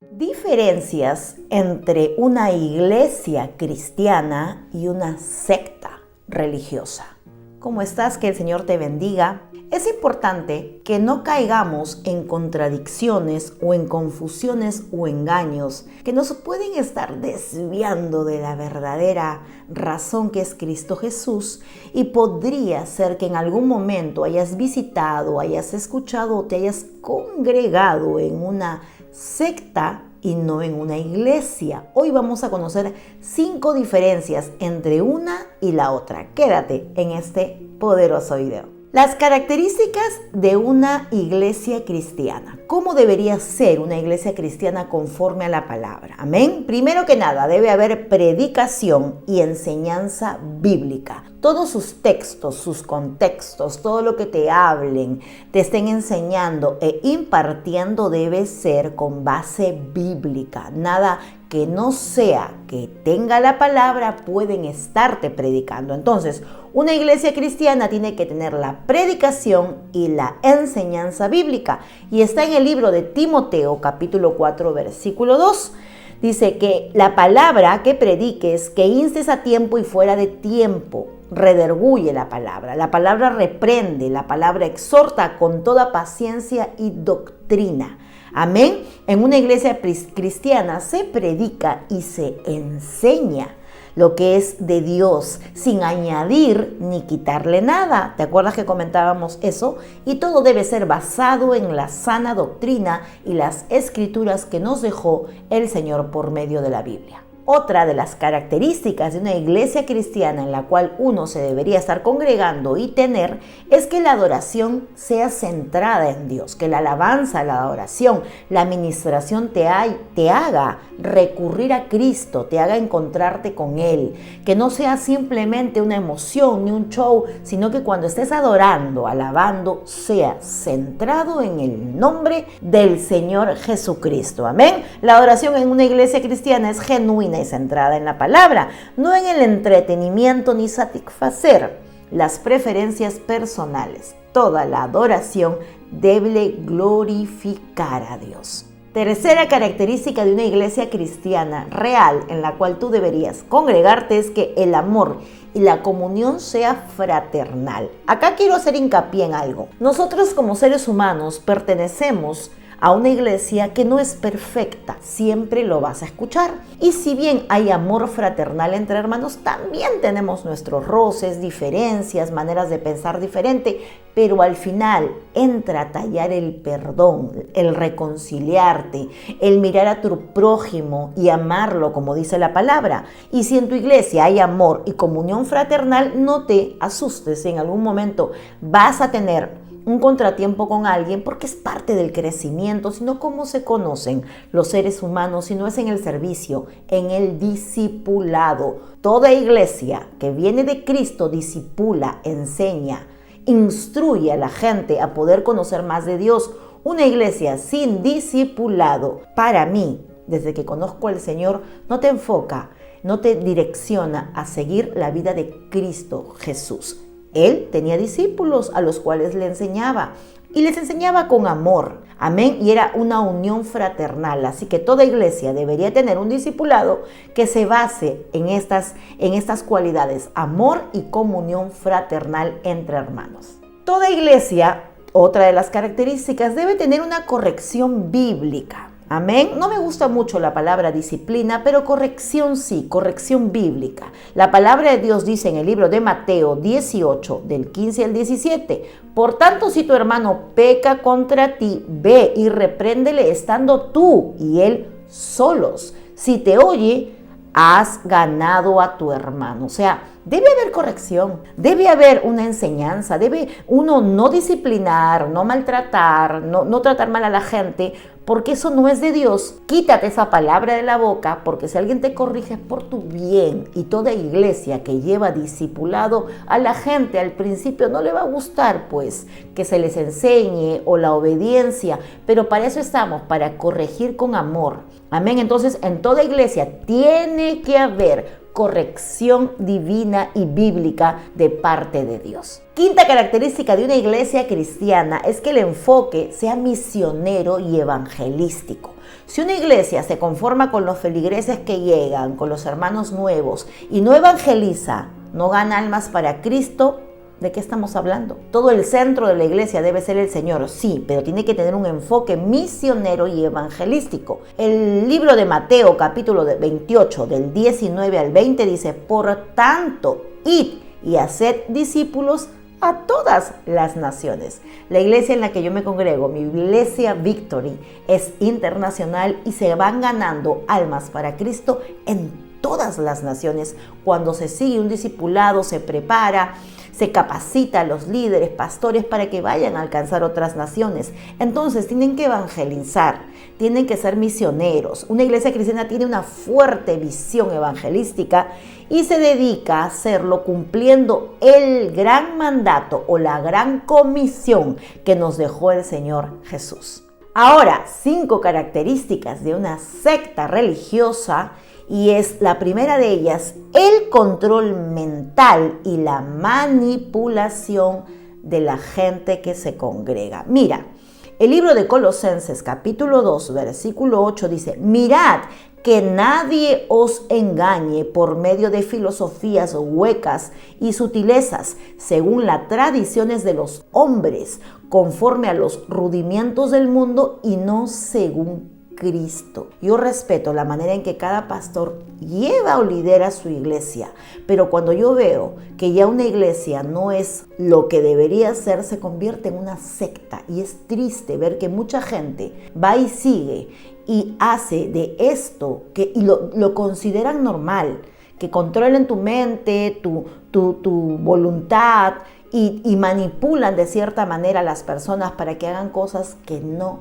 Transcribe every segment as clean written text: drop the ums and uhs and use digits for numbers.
Diferencias entre una iglesia cristiana y una secta religiosa. ¿Cómo estás? Que el Señor te bendiga. Es importante que no caigamos en contradicciones o en confusiones o engaños que nos pueden estar desviando de la verdadera razón que es Cristo Jesús, y podría ser que en algún momento hayas visitado, hayas escuchado o te hayas congregado en una secta y no en una iglesia. Hoy vamos a conocer 5 diferencias entre una y la otra. Quédate en este poderoso video. Las características de una iglesia cristiana. ¿Cómo debería ser una iglesia cristiana conforme a la palabra? Amén. Primero que nada, debe haber predicación y enseñanza bíblica. Todos sus textos, sus contextos, todo lo que te hablen, te estén enseñando e impartiendo debe ser con base bíblica. Nada que no sea que tenga la palabra pueden estarte predicando. Entonces, una iglesia cristiana tiene que tener la predicación y la enseñanza bíblica. Y está en el libro de Timoteo, capítulo 4, versículo 2. Dice que la palabra que prediques, que instes a tiempo y fuera de tiempo. Redarguye la palabra reprende, la palabra exhorta con toda paciencia y doctrina. Amén. En una iglesia cristiana se predica y se enseña lo que es de Dios, sin añadir ni quitarle nada. ¿Te acuerdas que comentábamos eso? Y todo debe ser basado en la sana doctrina y las escrituras que nos dejó el Señor por medio de la Biblia. Otra de las características de una iglesia cristiana en la cual uno se debería estar congregando y tener es que la adoración sea centrada en Dios, que la alabanza, la adoración, la administración te haga recurrir a Cristo, te haga encontrarte con Él, que no sea simplemente una emoción ni un show, sino que cuando estés adorando, alabando, sea centrado en el nombre del Señor Jesucristo. Amén. La adoración en una iglesia cristiana es genuina y centrada en la palabra, no en el entretenimiento ni satisfacer las preferencias personales. Toda la adoración debe glorificar a Dios. Tercera característica de una iglesia cristiana real en la cual tú deberías congregarte es que el amor y la comunión sea fraternal. Acá quiero hacer hincapié en algo. Nosotros como seres humanos pertenecemos a una iglesia que no es perfecta, siempre lo vas a escuchar. Y si bien hay amor fraternal entre hermanos, también tenemos nuestros roces, diferencias, maneras de pensar diferente, pero al final entra a tallar el perdón, el reconciliarte, el mirar a tu prójimo y amarlo como dice la palabra. Y si en tu iglesia hay amor y comunión fraternal, no te asustes si en algún momento vas a tener un contratiempo con alguien, porque es parte del crecimiento, sino cómo se conocen los seres humanos, si no es en el servicio, en el discipulado. Toda iglesia que viene de Cristo discipula, enseña, instruye a la gente a poder conocer más de Dios. Una iglesia sin discipulado, para mí, desde que conozco al Señor, no te enfoca, no te direcciona a seguir la vida de Cristo Jesús. Él tenía discípulos a los cuales le enseñaba y les enseñaba con amor. Amén. Y era una unión fraternal. Así que toda iglesia debería tener un discipulado que se base en estas cualidades: amor y comunión fraternal entre hermanos. Toda iglesia, otra de las características, debe tener una corrección bíblica. Amén. No me gusta mucho la palabra disciplina, pero corrección sí, corrección bíblica. La palabra de Dios dice en el libro de Mateo 18, del 15 al 17, por tanto, si tu hermano peca contra ti, ve y repréndele estando tú y él solos. Si te oye, has ganado a tu hermano. O sea, debe haber corrección, debe haber una enseñanza, debe uno no disciplinar, no maltratar, no tratar mal a la gente, porque eso no es de Dios. Quítate esa palabra de la boca, porque si alguien te corrige es por tu bien. Y toda iglesia que lleva discipulado a la gente al principio no le va a gustar, pues, que se les enseñe o la obediencia, pero para eso estamos, para corregir con amor. Amén. Entonces, en toda iglesia tiene que haber corrección divina y bíblica de parte de Dios. Quinta característica de una iglesia cristiana es que el enfoque sea misionero y evangelístico. Si una iglesia se conforma con los feligreses que llegan, con los hermanos nuevos y no evangeliza, no gana almas para Cristo, ¿de qué estamos hablando? Todo el centro de la iglesia debe ser el Señor, sí, pero tiene que tener un enfoque misionero y evangelístico. El libro de Mateo, capítulo 28, del 19 al 20, dice: por tanto, id y haced discípulos a todas las naciones. La iglesia en la que yo me congrego, mi iglesia Victory, es internacional y se van ganando almas para Cristo en todas las naciones. Cuando se sigue un discipulado, se prepara, se capacita a los líderes, pastores para que vayan a alcanzar otras naciones. Entonces tienen que evangelizar, tienen que ser misioneros. Una iglesia cristiana tiene una fuerte visión evangelística y se dedica a hacerlo cumpliendo el gran mandato o la gran comisión que nos dejó el Señor Jesús. Ahora, 5 características de una secta religiosa. Y es la primera de ellas, el control mental y la manipulación de la gente que se congrega. Mira, el libro de Colosenses capítulo 2, versículo 8 dice: mirad que nadie os engañe por medio de filosofías huecas y sutilezas, según las tradiciones de los hombres, conforme a los rudimientos del mundo y no según Cristo. Yo respeto la manera en que cada pastor lleva o lidera su iglesia, pero cuando yo veo que ya una iglesia no es lo que debería ser, se convierte en una secta, y es triste ver que mucha gente va y sigue y hace de esto y lo consideran normal, que controlen tu mente, tu voluntad y manipulan de cierta manera a las personas para que hagan cosas que no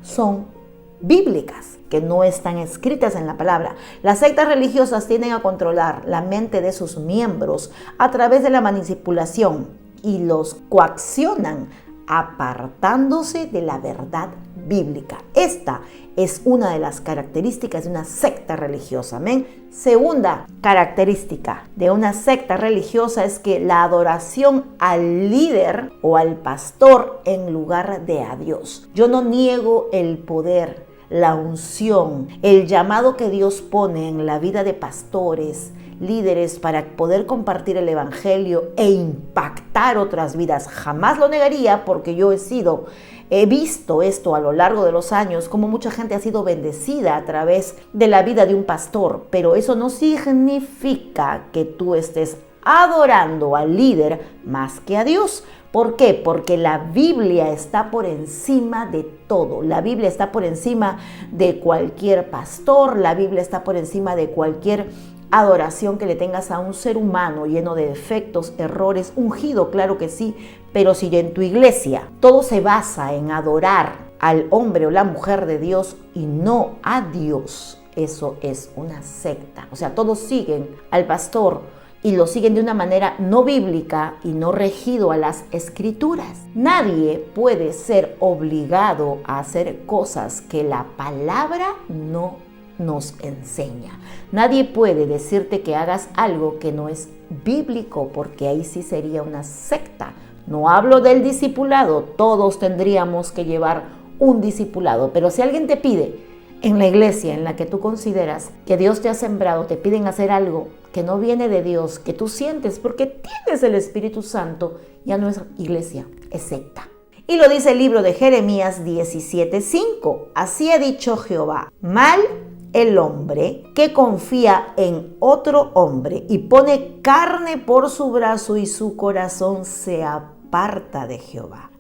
son bíblicas, que no están escritas en la palabra. Las sectas religiosas tienden a controlar la mente de sus miembros a través de la manipulación y los coaccionan apartándose de la verdad bíblica. Esta es una de las características de una secta religiosa. Amén. Segunda característica de una secta religiosa es que la adoración al líder o al pastor en lugar de a Dios. Yo no niego el poder, la unción, el llamado que Dios pone en la vida de pastores, líderes, para poder compartir el evangelio e impactar otras vidas. Jamás lo negaría, porque yo he visto esto a lo largo de los años, como mucha gente ha sido bendecida a través de la vida de un pastor, pero eso no significa que tú estés adorando al líder más que a Dios. ¿Por qué? Porque la Biblia está por encima de todo. La Biblia está por encima de cualquier pastor, la Biblia está por encima de cualquier adoración que le tengas a un ser humano lleno de defectos, errores, ungido, claro que sí, pero si en tu iglesia todo se basa en adorar al hombre o la mujer de Dios y no a Dios, eso es una secta. O sea, todos siguen al pastor y lo siguen de una manera no bíblica y no regido a las escrituras. Nadie puede ser obligado a hacer cosas que la palabra no nos enseña. Nadie puede decirte que hagas algo que no es bíblico, porque ahí sí sería una secta. No hablo del discipulado, todos tendríamos que llevar un discipulado, pero si alguien te pide en la iglesia en la que tú consideras que Dios te ha sembrado, te piden hacer algo que no viene de Dios, que tú sientes porque tienes el Espíritu Santo, ya no es iglesia, es secta. Y lo dice el libro de Jeremías 17:5. Así ha dicho Jehová: mal el hombre que confía en otro hombre y pone carne por su brazo y su corazón se aparta de Jehová.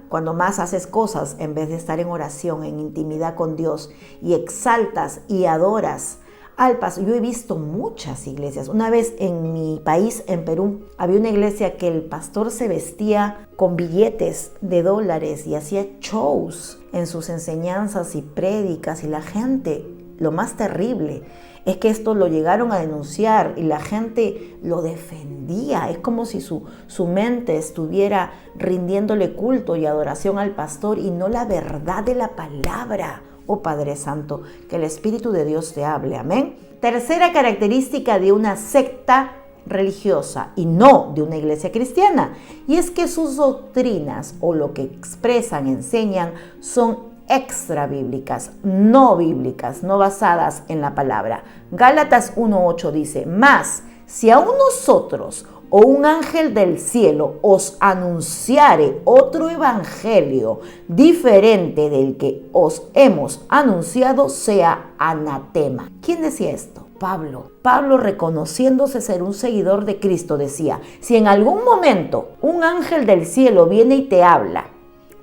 Cuando más haces cosas en vez de estar en oración, en intimidad con Dios, y exaltas y adoras al pastor. Yo he visto muchas iglesias. Una vez en mi país, en Perú, había una iglesia que el pastor se vestía con billetes de dólares y hacía shows en sus enseñanzas y prédicas, y la gente, lo más terrible es que esto lo llegaron a denunciar y la gente lo defendía. Es como si su mente estuviera rindiéndole culto y adoración al pastor y no la verdad de la palabra. Oh Padre Santo, que el Espíritu de Dios te hable. Amén. Tercera característica de una secta religiosa y no de una iglesia cristiana, y es que sus doctrinas o lo que expresan, enseñan, son extra bíblicas, no bíblicas, no basadas en la palabra. Gálatas 1:8 dice, mas si aún nosotros o un ángel del cielo os anunciare otro evangelio diferente del que os hemos anunciado, sea anatema. ¿Quién decía esto? Pablo. Pablo, reconociéndose ser un seguidor de Cristo, decía, si en algún momento un ángel del cielo viene y te habla,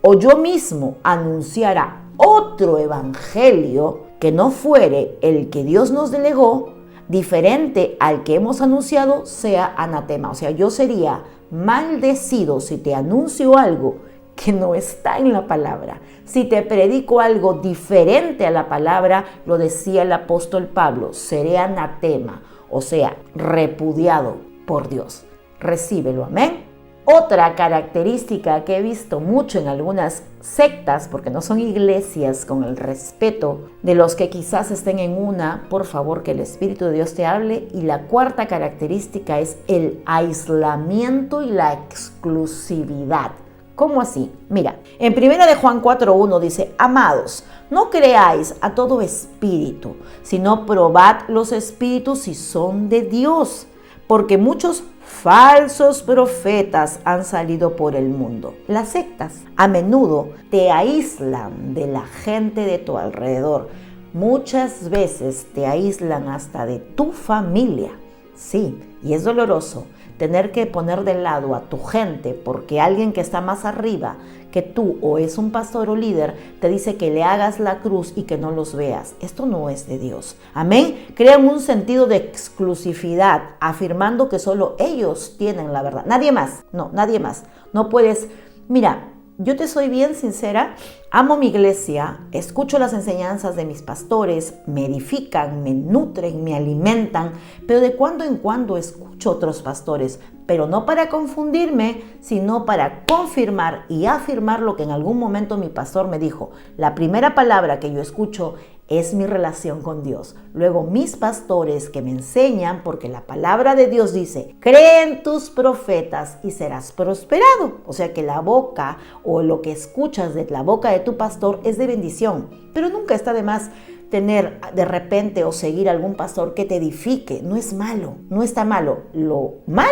o yo mismo anunciara otro evangelio que no fuere el que Dios nos delegó, diferente al que hemos anunciado, sea anatema. O sea, yo sería maldecido si te anuncio algo que no está en la palabra. Si te predico algo diferente a la palabra, lo decía el apóstol Pablo, seré anatema, o sea, repudiado por Dios. Recíbelo, amén. Otra característica que he visto mucho en algunas sectas, porque no son iglesias, con el respeto de los que quizás estén en una, por favor que el Espíritu de Dios te hable. Y la cuarta característica es el aislamiento y la exclusividad. ¿Cómo así? Mira, en 1 de Juan 4:1 dice, amados, no creáis a todo espíritu, sino probad los espíritus si son de Dios, porque muchos falsos profetas han salido por el mundo. Las sectas a menudo te aíslan de la gente de tu alrededor. Muchas veces te aíslan hasta de tu familia. Sí, y es doloroso tener que poner de lado a tu gente porque alguien que está más arriba que tú o es un pastor o líder te dice que le hagas la cruz y que no los veas. Esto no es de Dios. Amén. Crean un sentido de exclusividad afirmando que solo ellos tienen la verdad. Nadie más. No, nadie más. No puedes. Mira, yo te soy bien sincera, amo mi iglesia, escucho las enseñanzas de mis pastores, me edifican, me nutren, me alimentan, pero de cuando en cuando escucho otros pastores, pero no para confundirme, sino para confirmar y afirmar lo que en algún momento mi pastor me dijo. La primera palabra que yo escucho es mi relación con Dios. Luego mis pastores que me enseñan, porque la palabra de Dios dice, cree en tus profetas y serás prosperado. O sea que la boca o lo que escuchas de la boca de tu pastor es de bendición. Pero nunca está de más tener de repente o seguir algún pastor que te edifique. No es malo, no está malo. Lo malo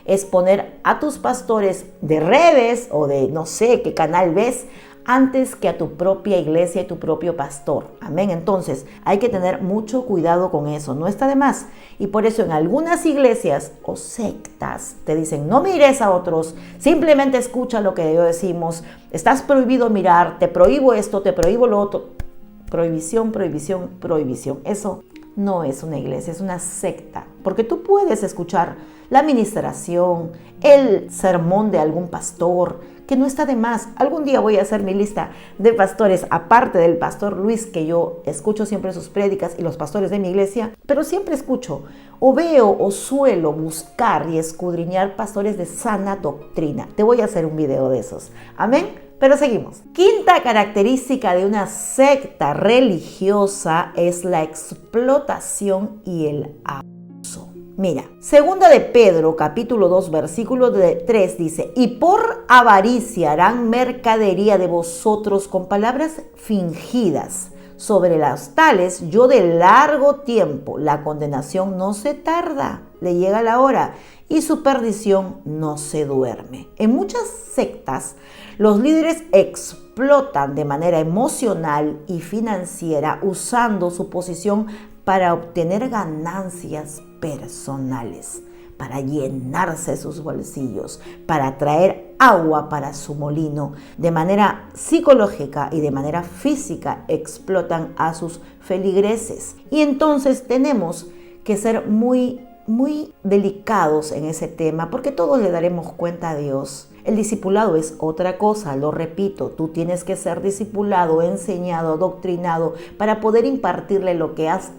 es poner a tus pastores de redes o de no sé qué canal ves antes que a tu propia iglesia y tu propio pastor. Amén. Entonces hay que tener mucho cuidado con eso. No está de más. Y por eso en algunas iglesias o sectas te dicen, no mires a otros, simplemente escucha lo que Dios decimos. Estás prohibido mirar, te prohíbo esto, te prohíbo lo otro. Prohibición, prohibición, prohibición. Eso no es una iglesia, es una secta. Porque tú puedes escuchar la administración, el sermón de algún pastor, que no está de más. Algún día voy a hacer mi lista de pastores, aparte del pastor Luis, que yo escucho siempre sus prédicas, y los pastores de mi iglesia, pero siempre escucho o veo o suelo buscar y escudriñar pastores de sana doctrina. Te voy a hacer un video de esos. Amén. Pero seguimos. Quinta característica de una secta religiosa es la explotación y el abuso. Mira, segunda de Pedro, capítulo 2, versículo 3 dice, y por avaricia harán mercadería de vosotros con palabras fingidas. Sobre las tales, yo de largo tiempo, la condenación no se tarda, le llega la hora, y su perdición no se duerme. En muchas sectas, los líderes explotan de manera emocional y financiera usando su posición para obtener ganancias personales, para llenarse sus bolsillos, para traer agua para su molino. De manera psicológica y de manera física explotan a sus feligreses. Y entonces tenemos que ser muy delicados en ese tema, porque todos le daremos cuenta a Dios. El discipulado es otra cosa, lo repito, tú tienes que ser discipulado, enseñado, adoctrinado para poder impartirle lo que has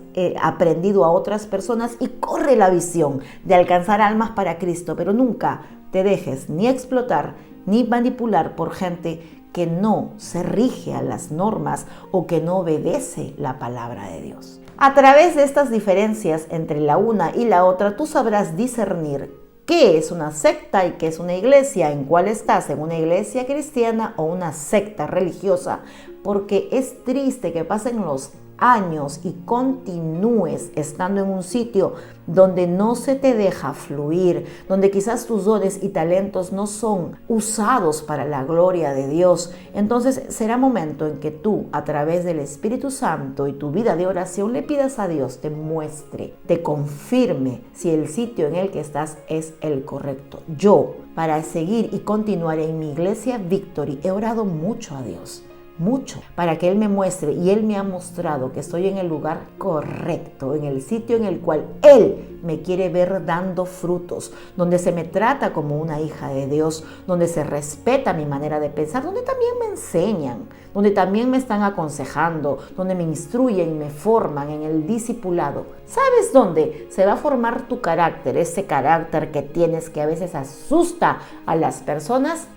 aprendido a otras personas y corre la visión de alcanzar almas para Cristo, pero nunca te dejes ni explotar ni manipular por gente que no se rige a las normas o que no obedece la palabra de Dios. A través de estas diferencias entre la una y la otra, tú sabrás discernir ¿Qué es una secta y qué es una iglesia? ¿En cuál estás? ¿En una iglesia cristiana o una secta religiosa? Porque es triste que pasen los años y continúes estando en un sitio donde no se te deja fluir, donde quizás tus dones y talentos no son usados para la gloria de Dios. Entonces será momento en que tú, a través del Espíritu Santo y tu vida de oración, le pidas a Dios te muestre, te confirme si el sitio en el que estás es el correcto. Yo, para seguir y continuar en mi iglesia Victory, he orado mucho a Dios, mucho, para que Él me muestre, y Él me ha mostrado que estoy en el lugar correcto, en el sitio en el cual Él me quiere ver dando frutos, donde se me trata como una hija de Dios, donde se respeta mi manera de pensar, donde también me enseñan, donde también me están aconsejando, donde me instruyen y me forman en el discipulado. ¿Sabes dónde se va a formar tu carácter? Ese carácter que tienes, que a veces asusta a las personas.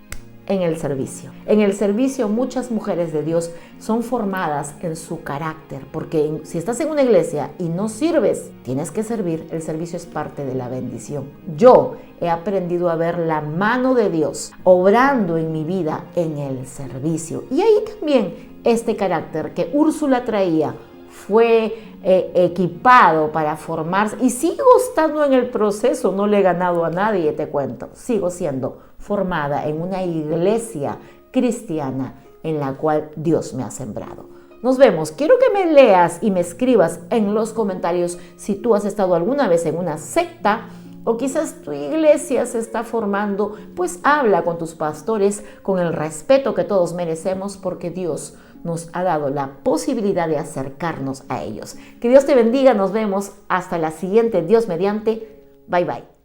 En el servicio. En el servicio muchas mujeres de Dios son formadas en su carácter, porque si estás en una iglesia y no sirves, tienes que servir. El servicio es parte de la bendición. Yo he aprendido a ver la mano de Dios obrando en mi vida en el servicio. Y ahí también este carácter que Úrsula traía fue equipado para formarse, y sigo estando en el proceso, no le he ganado a nadie, te cuento, sigo siendo formada en una iglesia cristiana en la cual Dios me ha sembrado. Nos vemos. Quiero que me leas y me escribas en los comentarios si tú has estado alguna vez en una secta, o quizás tu iglesia se está formando. Pues habla con tus pastores con el respeto que todos merecemos, porque Dios nos ha dado la posibilidad de acercarnos a ellos. Que Dios te bendiga, nos vemos hasta la siguiente, Dios mediante. Bye bye.